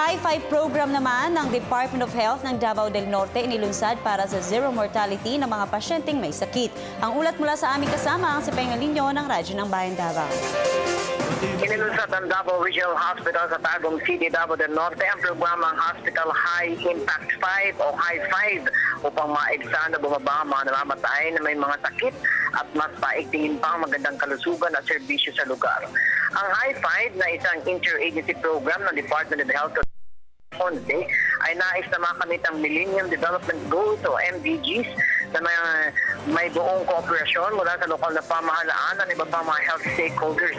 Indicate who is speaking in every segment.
Speaker 1: High Five program naman ng Department of Health ng Davao del Norte inilunsad para sa zero mortality ng mga pasyenteng may sakit. Ang ulat mula sa aming kasama ang si Pengalinyo ng Radyo ng Bayan Davao.
Speaker 2: Inilunsad ng Davao Regional Hospital sa Tagum City, Davao del Norte ang programang Hospital High Impact 5 o High 5 upang maigsa na bumaba ang mga namamatay na may mga sakit at mas paigtingin pa ang magandang kalusugan at serbisyo sa lugar. Ang High 5 na isang interagency program ng Department of Health ay nais na makamit ang Millennium Development Goals o MDGs na may buong kooperasyon mula sa lokal na pamahalaan at iba pang mga health stakeholders.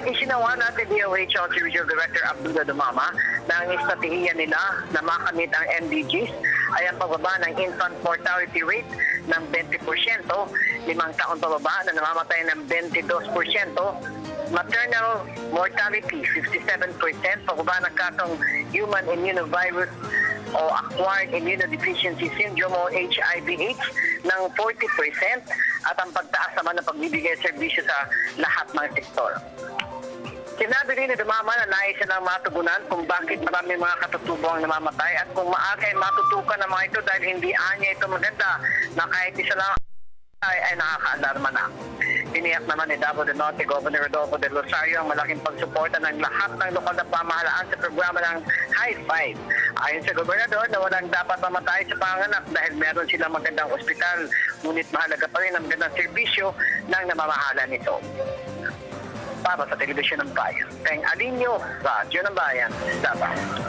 Speaker 2: Isinawa natin DOH Regional Director Abdullah Dumama na ang estratehiya nila na makamit ang MDGs ay ang pagbaba ng infant mortality rate ng 20%, 5 taon pababa na namamatay ng 22%, maternal mortality 57%, pagbaba ng kasong human immunovirus o acquired immunodeficiency syndrome o HIV/AIDS ng 40% at ang pagtaas naman ng pagbibigay serbisyo sa lahat ng sektor. Sinabi rin ni Dumama na nais silang matugunan kung bakit marami mga katutubong namamatay at kung maaga ay matutukan ng mga ito dahil hindi anya ito maganda na kahit isa lang ay nakaka-alarma na. Tiniyak naman ni Davao del Norte Governor Rodolfo del Rosario ang malaking pagsuporta ng lahat ng lokal na pamahalaan sa programa ng High Five. Ayon sa gobernador na walang dapat mamatay sa panganak dahil meron silang magandang ospital, ngunit mahalaga pa rin ang magandang serbisyo ng namamahala nito. Para sa Telebisyon ng Bayan, Pengalinyo, Radyo ng Bayan, Davao.